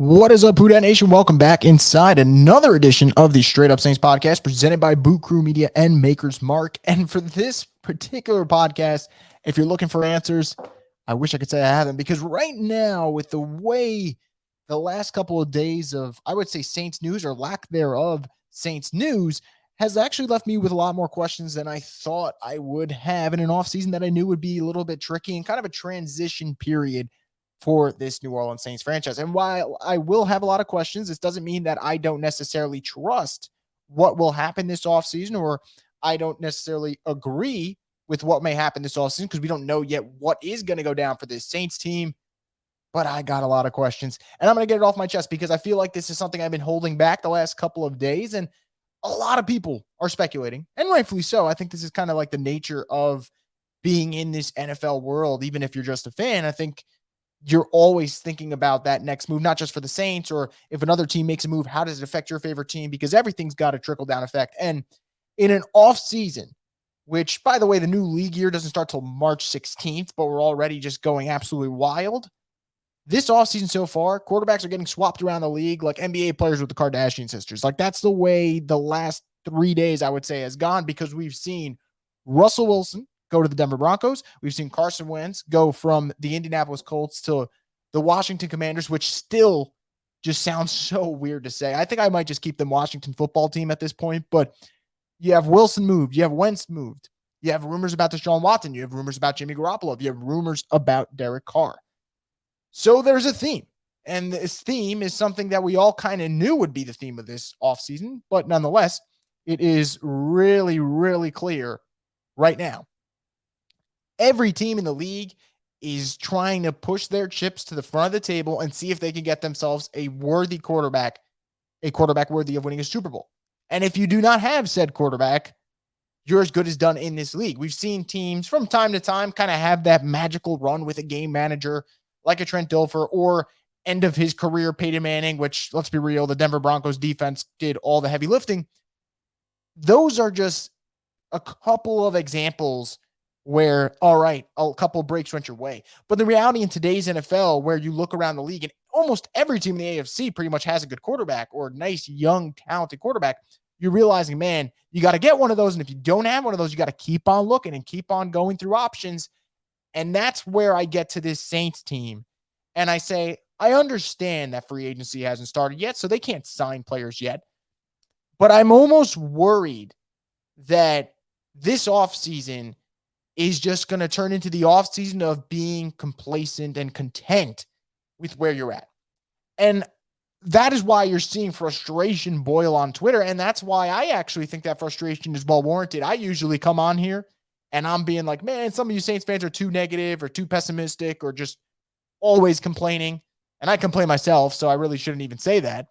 What is up, Who Dat Nation? Welcome back inside another edition of the Straight Up Saints podcast presented by Boot Crew Media and Maker's Mark. And for this particular podcast, if you're looking for answers, I wish I could say I haven't, because right now, with the way the last couple of days of, I would say, Saints news or lack thereof Saints news has actually left me with a lot more questions than I thought I would have in an offseason that I knew would be a little bit tricky and kind of a transition period for this New Orleans Saints franchise. And while I will have a lot of questions, this doesn't mean that I don't necessarily trust what will happen this offseason, or I don't necessarily agree with what may happen this offseason, because we don't know yet what is going to go down for this Saints team. But I got a lot of questions, and I'm going to get it off my chest because I feel like this is something I've been holding back the last couple of days, and a lot of people are speculating, and rightfully so. I think this is kind of like the nature of being in this NFL world. Even if you're just a fan, I think you're always thinking about that next move, not just for the Saints, or if another team makes a move, how does it affect your favorite team? Because everything's got a trickle down effect. And in an off season, which, by the way, the new league year doesn't start till March 16th, but we're already just going absolutely wild. This offseason so far, quarterbacks are getting swapped around the league like NBA players with the Kardashian sisters. Like, that's the way the last 3 days, I would say, has gone, because we've seen Russell Wilson go to the Denver Broncos. We've seen Carson Wentz go from the Indianapolis Colts to the Washington Commanders, which still just sounds so weird to say. I think I might just keep them Washington football team at this point, but you have Wilson moved. You have Wentz moved. You have rumors about Deshaun Watson. You have rumors about Jimmy Garoppolo. You have rumors about Derek Carr. So there's a theme, and this theme is something that we all kind of knew would be the theme of this offseason, but nonetheless, it is really, really clear right now. Every team in the league is trying to push their chips to the front of the table and see if they can get themselves a quarterback worthy of winning a Super Bowl. And if you do not have said quarterback, you're as good as done in this league. We've seen teams from time to time kind of have that magical run with a game manager like a Trent Dilfer, or end of his career Peyton Manning, which, let's be real, the Denver Broncos defense did all the heavy lifting. Those are just a couple of examples where, all right, a couple of breaks went your way. But the reality in today's NFL, where you look around the league and almost every team in the AFC pretty much has a good quarterback, or nice, young, talented quarterback, you're realizing, man, you got to get one of those. And if you don't have one of those, you got to keep on looking and keep on going through options. And that's where I get to this Saints team. And I say, I understand that free agency hasn't started yet, so they can't sign players yet. But I'm almost worried that this offseason is just going to turn into the offseason of being complacent and content with where you're at. And that is why you're seeing frustration boil on Twitter. And that's why I actually think that frustration is well warranted. I usually come on here and I'm being like, man, some of you Saints fans are too negative or too pessimistic or just always complaining. And I complain myself, so I really shouldn't even say that.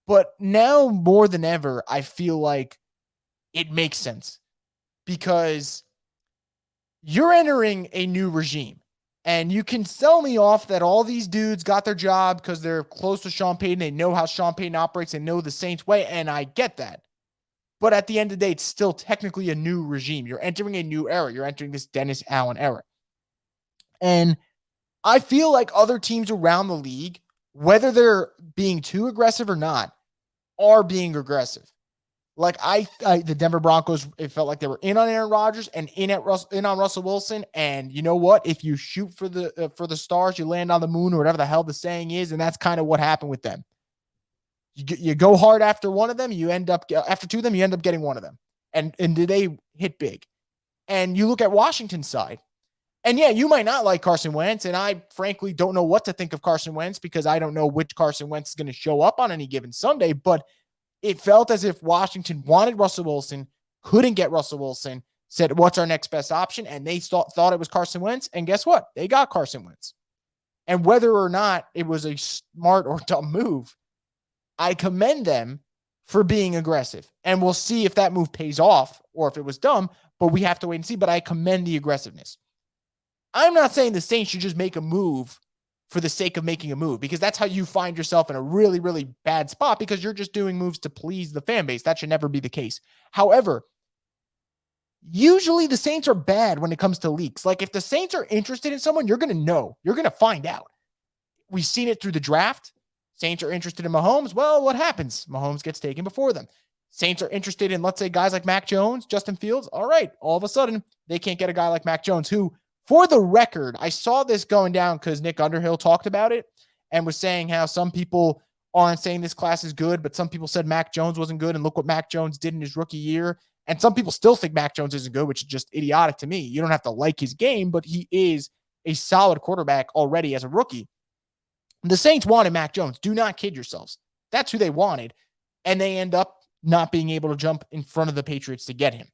But now more than ever, I feel like it makes sense, because you're entering a new regime. And you can sell me off that all these dudes got their job because they're close to Sean Payton. They know how Sean Payton operates and know the Saints way. And I get that. But at the end of the day, it's still technically a new regime. You're entering a new era. You're entering this Dennis Allen era. And I feel like other teams around the league, whether they're being too aggressive or not, are being aggressive. Like the Denver Broncos, it felt like they were in on Aaron Rodgers and in on Russell Wilson. And you know what? If you shoot for the stars, you land on the moon, or whatever the hell the saying is. And that's kind of what happened with them. You go hard after one of them, you end up after two of them, you end up getting one of them. And did they hit big? And you look at Washington's side, and yeah, you might not like Carson Wentz, and I frankly don't know what to think of Carson Wentz, because I don't know which Carson Wentz is going to show up on any given Sunday. But it felt as if Washington wanted Russell Wilson, couldn't get Russell Wilson, said, what's our next best option? And they thought it was Carson Wentz. And guess what? They got Carson Wentz. And whether or not it was a smart or dumb move, I commend them for being aggressive. And we'll see if that move pays off or if it was dumb, but we have to wait and see. But I commend the aggressiveness. I'm not saying the Saints should just make a move for the sake of making a move, because that's how you find yourself in a really, really bad spot, because you're just doing moves to please the fan base. That should never be the case. However, usually the Saints are bad when it comes to leaks. Like, if the Saints are interested in someone, you're going to know. You're going to find out. We've seen it through the draft. Saints are interested in Mahomes. Well, what happens? Mahomes gets taken before them. Saints are interested in, let's say, guys like Mac Jones, Justin Fields. All right, all of a sudden, they can't get a guy like Mac Jones, who, for the record, I saw this going down because Nick Underhill talked about it and was saying how some people aren't saying this class is good, but some people said Mac Jones wasn't good, and look what Mac Jones did in his rookie year. And some people still think Mac Jones isn't good, which is just idiotic to me. You don't have to like his game, but he is a solid quarterback already as a rookie. The Saints wanted Mac Jones. Do not kid yourselves. That's who they wanted. And they end up not being able to jump in front of the Patriots to get him.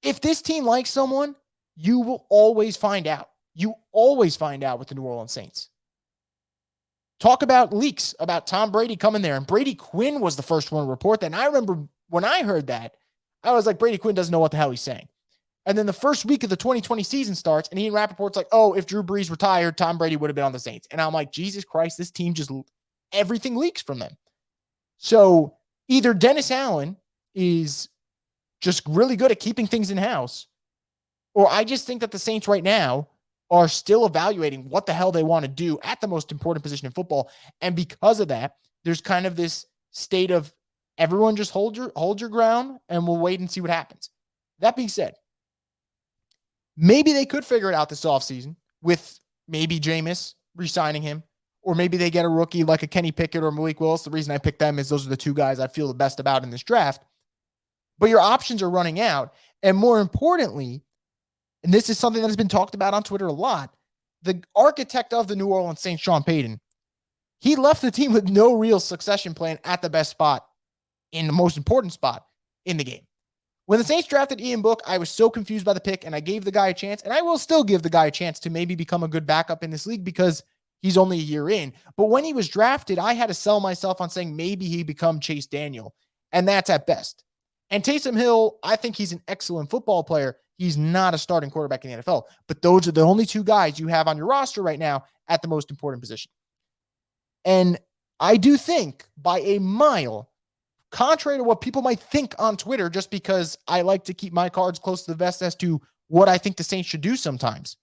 If this team likes someone, you will always find out. You always find out with the New Orleans Saints. Talk about leaks about Tom Brady coming there. And Brady Quinn was the first one to report that. And I remember when I heard that, I was like, Brady Quinn doesn't know what the hell he's saying. And then the first week of the 2020 season starts, and Ian Rappaport's like, oh, if Drew Brees retired, Tom Brady would have been on the Saints. And I'm like, Jesus Christ, this team just, everything leaks from them. So either Dennis Allen is just really good at keeping things in-house, or I just think that the Saints right now are still evaluating what the hell they want to do at the most important position in football. And because of that, there's kind of this state of everyone just hold your ground, and we'll wait and see what happens. That being said, maybe they could figure it out this offseason with maybe Jameis re-signing him, or maybe they get a rookie like a Kenny Pickett or Malik Willis. The reason I picked them is those are the two guys I feel the best about in this draft. But your options are running out. And more importantly, and this is something that has been talked about on Twitter a lot, the architect of the New Orleans Saints, Sean Payton, he left the team with no real succession plan at the best spot, in the most important spot in the game. When the Saints drafted Ian Book, I was so confused by the pick, and I gave the guy a chance, and I will still give the guy a chance to maybe become a good backup in this league because he's only a year in. But when he was drafted, I had to sell myself on saying maybe he become Chase Daniel, and that's at best. And Taysom Hill, I think he's an excellent football player. He's not a starting quarterback in the NFL, but those are the only two guys you have on your roster right now at the most important position. And I do think by a mile, contrary to what people might think on Twitter, just because I like to keep my cards close to the vest as to what I think the Saints should do sometimes,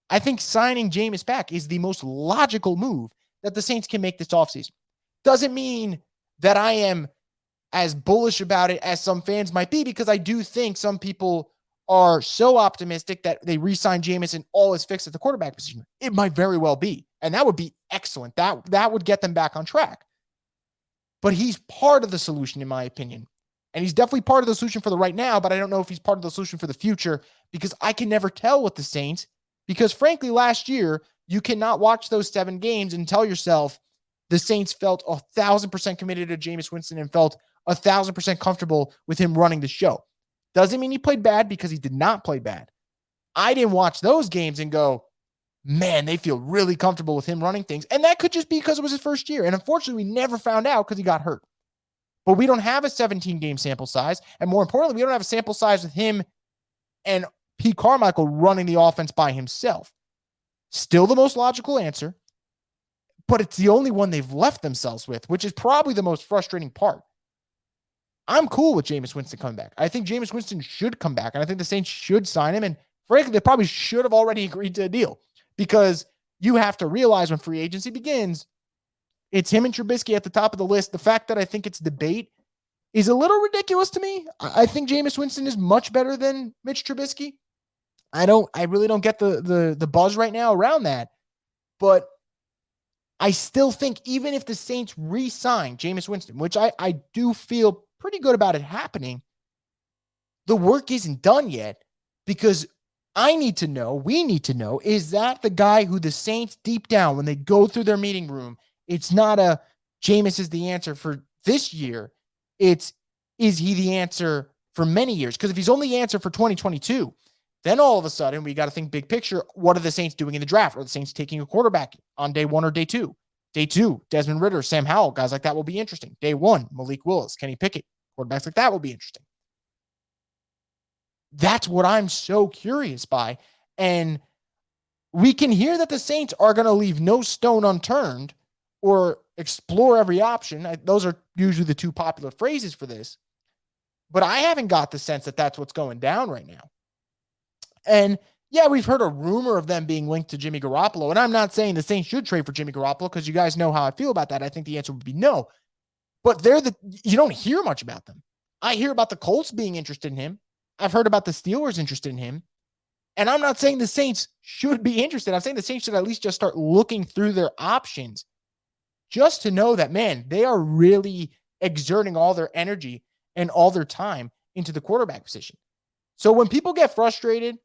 I think signing Jameis back is the most logical move that the Saints can make this offseason. Doesn't mean that I am as bullish about it as some fans might be, because I do think some people are so optimistic that they re-sign Jameis and all is fixed at the quarterback position. It might very well be, and that would be excellent. That would get them back on track. But he's part of the solution, in my opinion. And he's definitely part of the solution for the right now, but I don't know if he's part of the solution for the future, because I can never tell with the Saints, because frankly, last year, you cannot watch those 7 games and tell yourself the Saints felt 1,000% committed to Jameis Winston and felt 1,000% comfortable with him running the show. Doesn't mean he played bad, because he did not play bad. I didn't watch those games and go, man, they feel really comfortable with him running things. And that could just be because it was his first year. And unfortunately, we never found out because he got hurt. But we don't have a 17-game sample size. And more importantly, we don't have a sample size with him and Pete Carmichael running the offense by himself. Still the most logical answer, but it's the only one they've left themselves with, which is probably the most frustrating part. I'm cool with Jameis Winston coming back. I think Jameis Winston should come back, and I think the Saints should sign him. And frankly, they probably should have already agreed to a deal, because you have to realize when free agency begins, it's him and Trubisky at the top of the list. The fact that I think it's debate is a little ridiculous to me. I think Jameis Winston is much better than Mitch Trubisky. I really don't get the buzz right now around that. But I still think even if the Saints re-sign Jameis Winston, which I do feel pretty good about it happening, the work isn't done yet, because we need to know, is that the guy who the Saints deep down, when they go through their meeting room, it's not a Jameis is the answer for this year. It's, is he the answer for many years? Because if he's only the answer for 2022, then all of a sudden we got to think big picture. What are the Saints doing in the draft? Are the Saints taking a quarterback on day 1 or day 2? Day 2, Desmond Ridder, Sam Howell, guys like that will be interesting. Day 1, Malik Willis, Kenny Pickett, quarterbacks like that will be interesting. That's what I'm so curious by. And we can hear that the Saints are going to leave no stone unturned or explore every option. Those are usually the two popular phrases for this. But I haven't got the sense that that's what's going down right now. And Yeah, we've heard a rumor of them being linked to Jimmy Garoppolo, and I'm not saying the Saints should trade for Jimmy Garoppolo because you guys know how I feel about that. I think the answer would be no. But you don't hear much about them. I hear about the Colts being interested in him. I've heard about the Steelers interested in him. And I'm not saying the Saints should be interested. I'm saying the Saints should at least just start looking through their options just to know that, man, they are really exerting all their energy and all their time into the quarterback position. So when people get frustrated,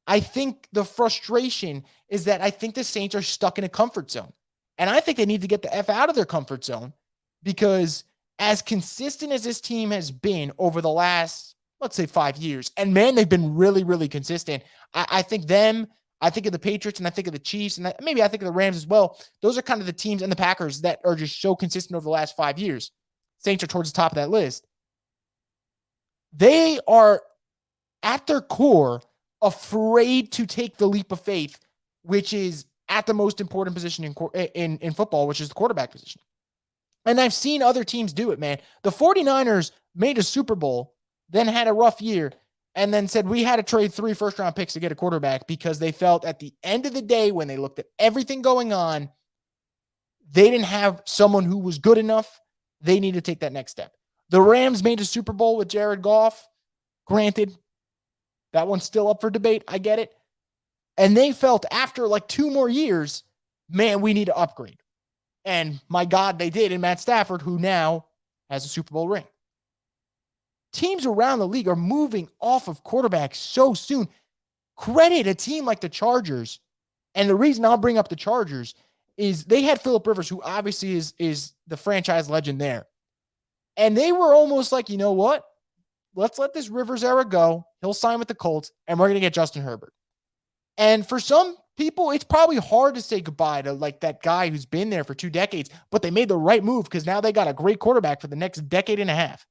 I think the frustration is that I think the Saints are stuck in a comfort zone. And I think they need to get the F out of their comfort zone because as consistent as this team has been over the last, let's say 5 years, and man, they've been really, really consistent. I think I think of the Patriots and I think of the Chiefs and maybe I think of the Rams as well. Those are kind of the teams and the Packers that are just so consistent over the last 5 years. Saints are towards the top of that list. They are at their core afraid to take the leap of faith, which is at the most important position in football, which is the quarterback position. And I've seen other teams do it, man. The 49ers made a Super Bowl, then had a rough year, and then said we had to trade 3 first-round picks to get a quarterback because they felt at the end of the day, when they looked at everything going on, they didn't have someone who was good enough. They need to take that next step. The Rams made a Super Bowl with Jared Goff. Granted, that one's still up for debate. I get it. And they felt after like 2 more years, man, we need to upgrade. And my God, they did in Matt Stafford, who now has a Super Bowl ring. Teams around the league are moving off of quarterbacks so soon. Credit a team like the Chargers. And the reason I'll bring up the Chargers is they had Phillip Rivers, who obviously is the franchise legend there. And they were almost like, you know what? Let's let this Rivers era go. He'll sign with the Colts, and we're going to get Justin Herbert. And for some people, it's probably hard to say goodbye to like that guy who's been there for 2 decades, but they made the right move because now they got a great quarterback for the next decade and a half.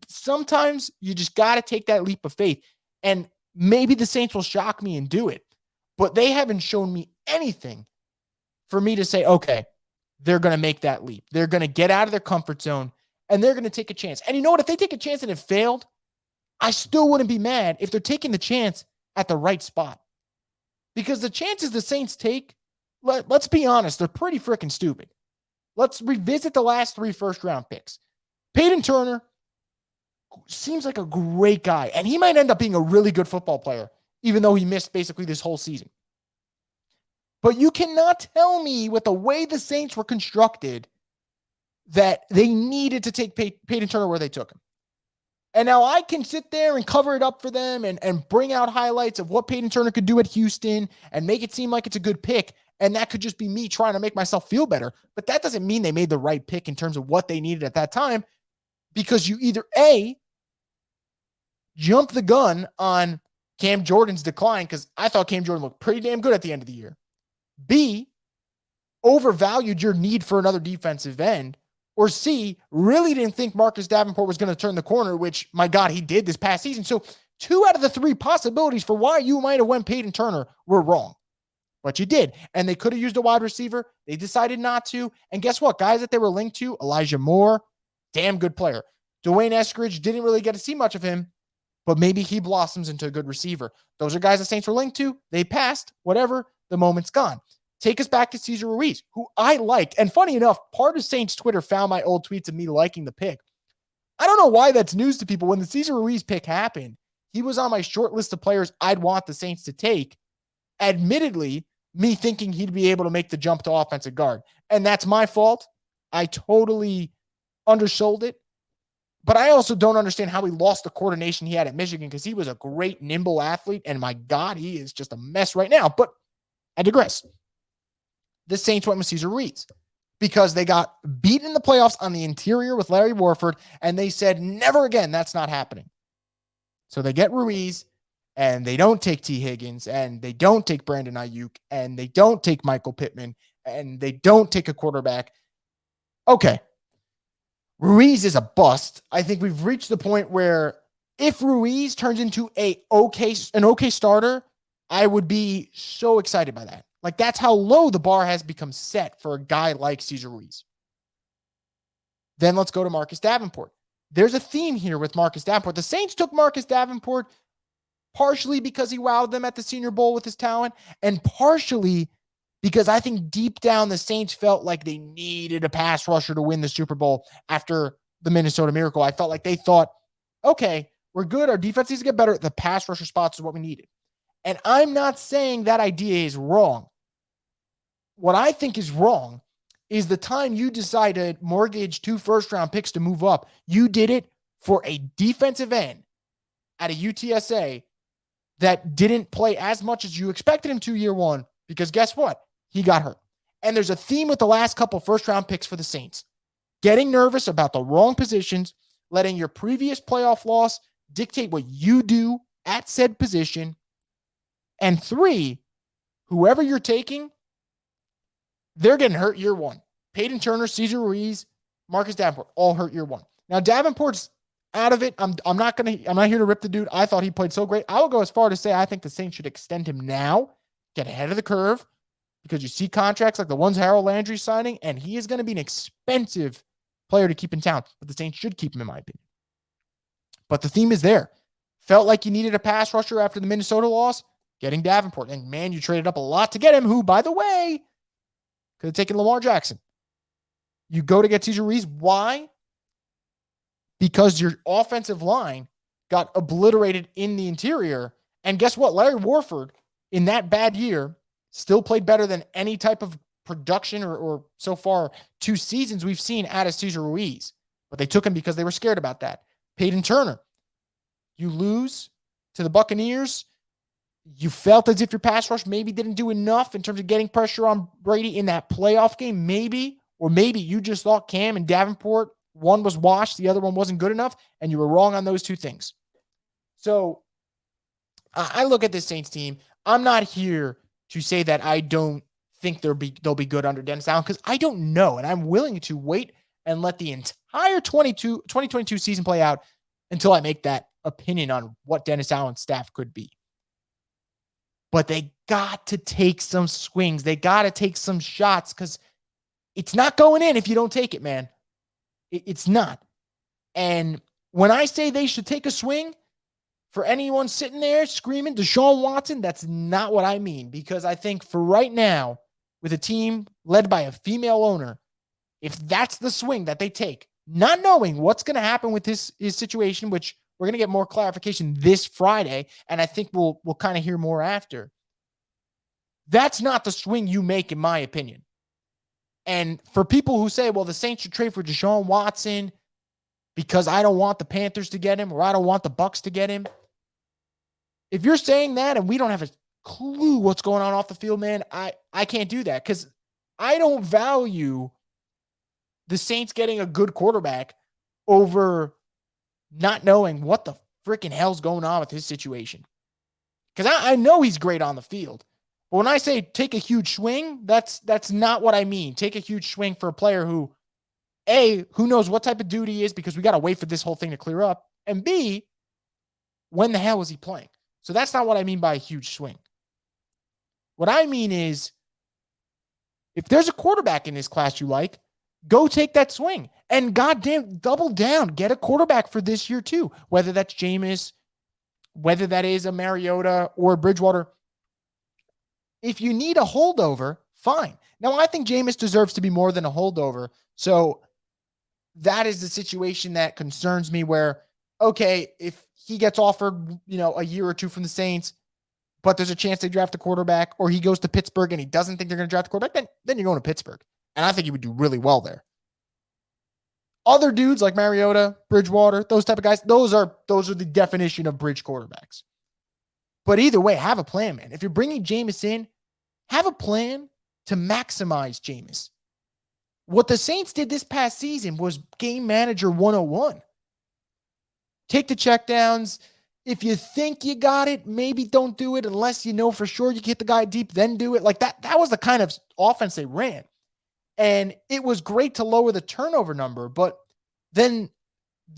Sometimes you just got to take that leap of faith. And maybe the Saints will shock me and do it, but they haven't shown me anything for me to say, okay, they're going to make that leap. They're going to get out of their comfort zone and they're going to take a chance. And you know what? If they take a chance and it failed, I still wouldn't be mad if they're taking the chance at the right spot. Because the chances the Saints take, let's be honest, they're pretty freaking stupid. Let's revisit the last 3 first-round picks. Peyton Turner seems like a great guy, and he might end up being a really good football player, even though he missed basically this whole season. But you cannot tell me with the way the Saints were constructed that they needed to take Peyton Turner where they took him. And now I can sit there and cover it up for them and bring out highlights of what Peyton Turner could do at Houston and make it seem like it's a good pick. And that could just be me trying to make myself feel better. But that doesn't mean they made the right pick in terms of what they needed at that time, because you either A, jump the gun on Cam Jordan's decline, because I thought Cam Jordan looked pretty damn good at the end of the year. B, overvalued your need for another defensive end. Or C, really didn't think Marcus Davenport was going to turn the corner, which, my God, he did this past season. So 2 out of the 3 possibilities for why you might have went Peyton Turner were wrong. But you did. And they could have used a wide receiver. They decided not to. And guess what? Guys that they were linked to, Elijah Moore, damn good player. Dwayne Eskridge, didn't really get to see much of him, but maybe he blossoms into a good receiver. Those are guys the Saints were linked to. They passed. Whatever. The moment's gone. Take us back to Cesar Ruiz, who I like. And funny enough, part of Saints Twitter found my old tweets of me liking the pick. I don't know why that's news to people. When the Cesar Ruiz pick happened, he was on my short list of players I'd want the Saints to take. Admittedly, me thinking he'd be able to make the jump to offensive guard. And that's my fault. I totally undersold it. But I also don't understand how he lost the coordination he had at Michigan, because he was a great, nimble athlete. And my God, he is just a mess right now. But I digress. The Saints went with Cesar Ruiz because they got beat in the playoffs on the interior with Larry Warford, and they said, never again, that's not happening. So they get Ruiz, and they don't take T. Higgins, and they don't take Brandon Ayuk, and they don't take Michael Pittman, and they don't take a quarterback. Okay. Ruiz is a bust. I think we've reached the point where if Ruiz turns into an okay starter, I would be so excited by that. Like, that's how low the bar has become set for a guy like Cesar Ruiz. Then let's go to Marcus Davenport. There's a theme here with Marcus Davenport. The Saints took Marcus Davenport partially because he wowed them at the Senior Bowl with his talent, and partially because I think deep down the Saints felt like they needed a pass rusher to win the Super Bowl after the Minnesota Miracle. I felt like they thought, okay, we're good. Our defense needs to get better. The pass rusher spots is what we needed. And I'm not saying that idea is wrong. What I think is wrong is the time you decided mortgage 2 first-round picks to move up, you did it for a defensive end at a UTSA that didn't play as much as you expected him to year one, because guess what? He got hurt. And there's a theme with the last couple first-round picks for the Saints. Getting nervous about the wrong positions, letting your previous playoff loss dictate what you do at said position. And 3, whoever you're taking, they're getting hurt year one. Peyton Turner, Cesar Ruiz, Marcus Davenport, all hurt year one. Now, Davenport's out of it. I'm not here to rip the dude. I thought he played so great. I will go as far to say I think the Saints should extend him now, get ahead of the curve, because you see contracts like the ones Harold Landry's signing, and he is going to be an expensive player to keep in town. But the Saints should keep him, in my opinion. But the theme is there. Felt like you needed a pass rusher after the Minnesota loss, getting Davenport. And man, you traded up a lot to get him, who, by the way, could have taken Lamar Jackson. You go to get Cesar Ruiz. Why? Because your offensive line got obliterated in the interior. And guess what? Larry Warford, in that bad year, still played better than any type of production or so far 2 seasons we've seen out of Cesar Ruiz. But they took him because they were scared about that. Peyton Turner, you lose to the Buccaneers. You felt as if your pass rush maybe didn't do enough in terms of getting pressure on Brady in that playoff game, maybe. Or maybe you just thought Cam and Davenport, one was washed, the other one wasn't good enough, and you were wrong on those 2 things. So I look at this Saints team. I'm not here to say that I don't think they'll be good under Dennis Allen, because I don't know, and I'm willing to wait and let the entire 2022 season play out until I make that opinion on what Dennis Allen's staff could be. But they got to take some swings. They got to take some shots, because it's not going in if you don't take it, man. It's not. And when I say they should take a swing, for anyone sitting there screaming Deshaun Watson, that's not what I mean. Because I think for right now, with a team led by a female owner, if that's the swing that they take, not knowing what's going to happen with his situation, which we're going to get more clarification this Friday, and I think we'll kind of hear more after. That's not the swing you make, in my opinion. And for people who say, well, the Saints should trade for Deshaun Watson because I don't want the Panthers to get him, or I don't want the Bucs to get him. If you're saying that and we don't have a clue what's going on off the field, man, I can't do that, because I don't value the Saints getting a good quarterback over not knowing what the freaking hell's going on with his situation. Because I know he's great on the field. But when I say take a huge swing, that's not what I mean. Take a huge swing for a player who, A, who knows what type of dude he is, because we got to wait for this whole thing to clear up. And B, when the hell is he playing? So that's not what I mean by a huge swing. What I mean is, if there's a quarterback in this class you like, go take that swing. And goddamn, double down. Get a quarterback for this year too. Whether that's Jameis, whether that is a Mariota or Bridgewater. If you need a holdover, fine. Now, I think Jameis deserves to be more than a holdover. So that is the situation that concerns me, where, okay, if he gets offered, a year or 2 from the Saints, but there's a chance they draft a quarterback, or he goes to Pittsburgh and he doesn't think they're going to draft a quarterback, then you're going to Pittsburgh. And I think he would do really well there. Other dudes like Mariota, Bridgewater, those type of guys, those are the definition of bridge quarterbacks. But either way, have a plan, man. If you're bringing Jameis in, have a plan to maximize Jameis. What the Saints did this past season was game manager 101. Take the checkdowns. If you think you got it, maybe don't do it unless you know for sure you can hit the guy deep, then do it. Like that was the kind of offense they ran. And it was great to lower the turnover number, but then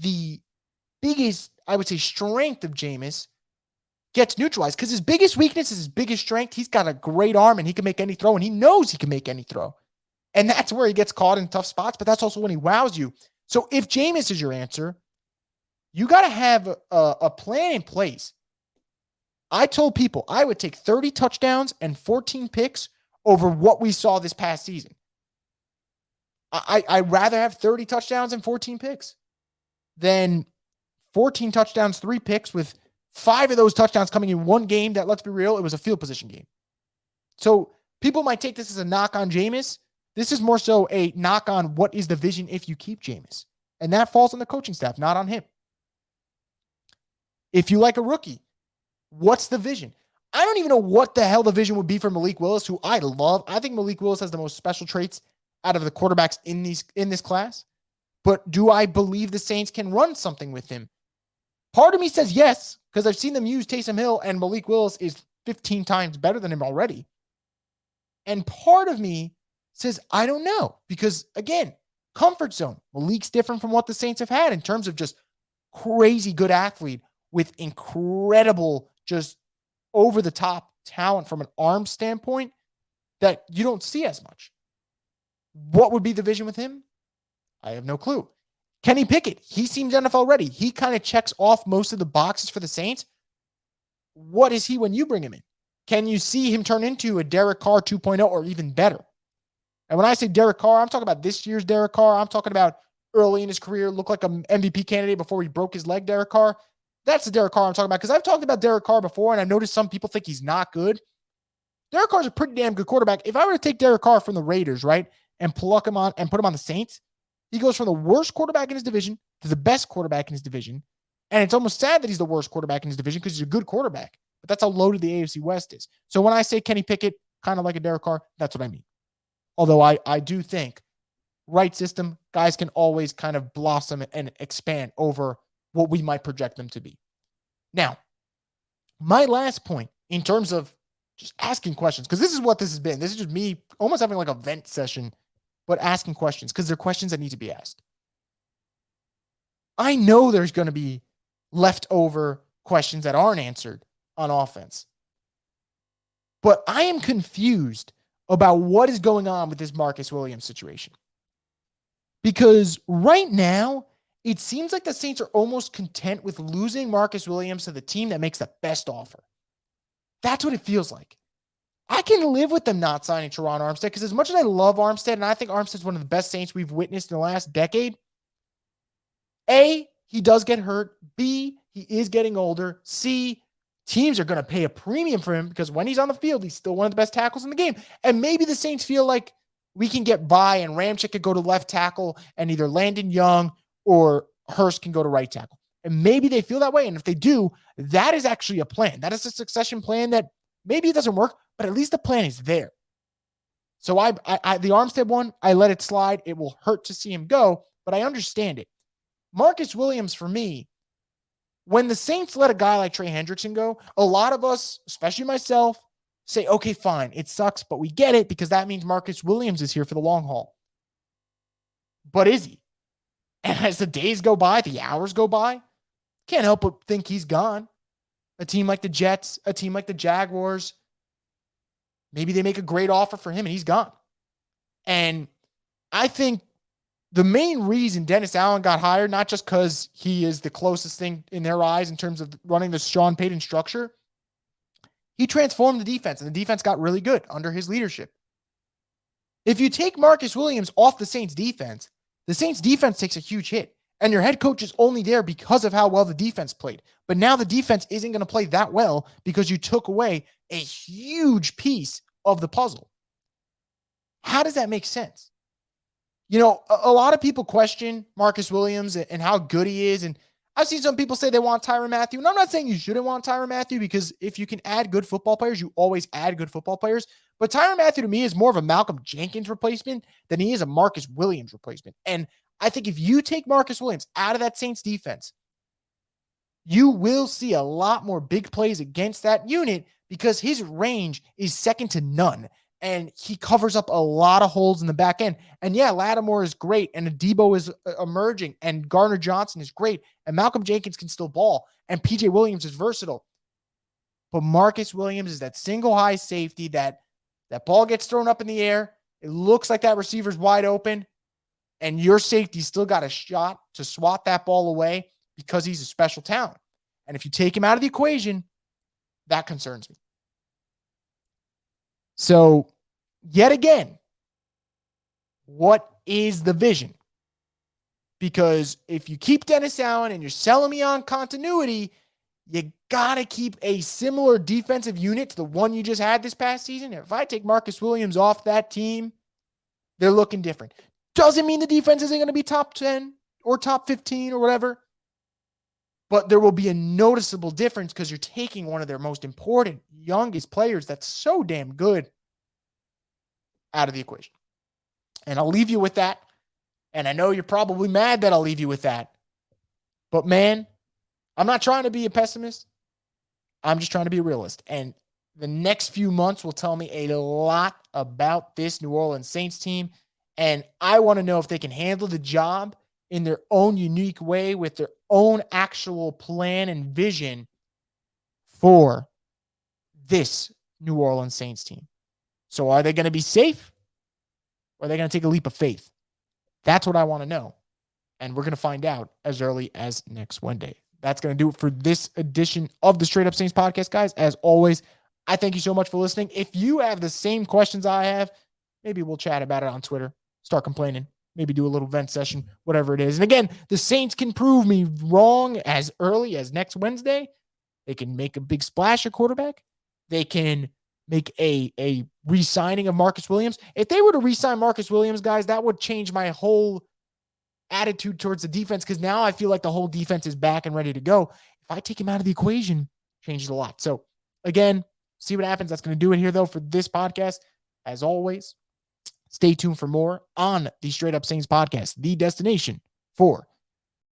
the biggest, I would say, strength of Jameis gets neutralized, because his biggest weakness is his biggest strength. He's got a great arm and he can make any throw, and he knows he can make any throw. And that's where he gets caught in tough spots, but that's also when he wows you. So if Jameis is your answer, you got to have a plan in place I told people I would take 30 touchdowns and 14 picks over what we saw this past season. I'd rather have 30 touchdowns and 14 picks than 14 touchdowns, 3 picks, with 5 of those touchdowns coming in one game that, let's be real, it was a field position game. So people might take this as a knock on Jameis. This is more so a knock on what is the vision if you keep Jameis. And that falls on the coaching staff, not on him. If you like a rookie, what's the vision? I don't even know what the hell the vision would be for Malik Willis, who I love. I think Malik Willis has the most special traits out of the quarterbacks in this class. But do I believe the Saints can run something with him? Part of me says yes, because I've seen them use Taysom Hill, and Malik Willis is 15 times better than him already. And part of me says, I don't know, because again, comfort zone. Malik's different from what the Saints have had in terms of just crazy good athlete with incredible, just over the top talent from an arm standpoint that you don't see as much. What would be the vision with him? I have no clue. Kenny Pickett, he seems NFL ready. He kind of checks off most of the boxes for the Saints. What is he when you bring him in? Can you see him turn into a Derek Carr 2.0 or even better? And when I say Derek Carr, I'm talking about this year's Derek Carr. I'm talking about early in his career, looked like an MVP candidate before he broke his leg, Derek Carr. That's the Derek Carr I'm talking about, because I've talked about Derek Carr before, and I've noticed some people think he's not good. Derek Carr's a pretty damn good quarterback. If I were to take Derek Carr from the Raiders, right, and pluck him on and put him on the Saints, he goes from the worst quarterback in his division to the best quarterback in his division. And it's almost sad that he's the worst quarterback in his division because he's a good quarterback. But that's how loaded the AFC West is. So when I say Kenny Pickett, kind of like a Derek Carr, that's what I mean. Although I do think right system, guys can always kind of blossom and expand over what we might project them to be. Now, my last point in terms of just asking questions, because this is what this has been. This is just me almost having like a vent session, but asking questions because they're questions that need to be asked. I know there's going to be leftover questions that aren't answered on offense, but I am confused about what is going on with this Marcus Williams situation. Because right now, it seems like the Saints are almost content with losing Marcus Williams to the team that makes the best offer. That's what it feels like. I can live with them not signing Teron Armstead, because as much as I love Armstead, and I think Armstead's one of the best Saints we've witnessed in the last decade, A, he does get hurt. B, he is getting older. C, teams are going to pay a premium for him because when he's on the field, he's still one of the best tackles in the game. And maybe the Saints feel like we can get by and Ramczyk could go to left tackle and either Landon Young or Hurst can go to right tackle. And maybe they feel that way. And if they do, that is actually a plan. That is a succession plan that maybe it doesn't work, but at least the plan is there. So the Armstead one, I let it slide. It will hurt to see him go, but I understand it. Marcus Williams, for me, when the Saints let a guy like Trey Hendrickson go, a lot of us, especially myself, say, okay, fine, it sucks, but we get it because that means Marcus Williams is here for the long haul. But is he? And as the days go by, the hours go by, can't help but think he's gone. A team like the Jets, a team like the Jaguars, maybe they make a great offer for him and he's gone. And I think the main reason Dennis Allen got hired, not just because he is the closest thing in their eyes in terms of running the Sean Payton structure, he transformed the defense, and the defense got really good under his leadership. If you take Marcus Williams off the Saints defense takes a huge hit, and your head coach is only there because of how well the defense played. But now the defense isn't going to play that well because you took away a huge piece of the puzzle. How does that make sense? You know, a lot of people question Marcus Williams and how good he is. And I've seen some people say they want Tyrann Mathieu. And I'm not saying you shouldn't want Tyrann Mathieu, because if you can add good football players, you always add good football players. But Tyrann Mathieu to me is more of a Malcolm Jenkins replacement than he is a Marcus Williams replacement. And I think if you take Marcus Williams out of that Saints defense, you will see a lot more big plays against that unit because his range is second to none. And he covers up a lot of holes in the back end. And yeah, Lattimore is great. And Adebo is emerging. And Gardner Johnson is great. And Malcolm Jenkins can still ball. And PJ Williams is versatile. But Marcus Williams is that single high safety that ball gets thrown up in the air. It looks like that receiver's wide open. And your safety still got a shot to swat that ball away because he's a special talent. And if you take him out of the equation, That concerns me. So, yet again, what is the vision? Because if you keep Dennis Allen and you're selling me on continuity, you got to keep a similar defensive unit to the one you just had this past season. If I take Marcus Williams off that team, they're looking different. Doesn't mean the defense isn't going to be top 10 or top 15 or whatever, but there will be a noticeable difference because you're taking one of their most important, youngest players that's so damn good out of the equation. And I'll leave you with that. And I know you're probably mad that I'll leave you with that. But man, I'm not trying to be a pessimist. I'm just trying to be a realist. And the next few months will tell me a lot about this New Orleans Saints team. And I want to know if they can handle the job in their own unique way with their own actual plan and vision for this New Orleans Saints team. So are they going to be safe? Or are they going to take a leap of faith? That's what I want to know. And we're going to find out as early as next Wednesday. That's going to do it for this edition of the Straight Up Saints podcast, guys. As always, I thank you so much for listening. If you have the same questions I have, maybe we'll chat about it on Twitter, start complaining, maybe do a little vent session, whatever it is. And again, the Saints can prove me wrong as early as next Wednesday. They can make a big splash at quarterback. They can make a re-signing of Marcus Williams. If they were to re-sign Marcus Williams, guys, that would change my whole attitude towards the defense because now I feel like the whole defense is back and ready to go. If I take him out of the equation, it changes a lot. So again, see what happens. That's going to do it here, though, for this podcast. As always, stay tuned for more on the Straight Up Saints podcast, the destination for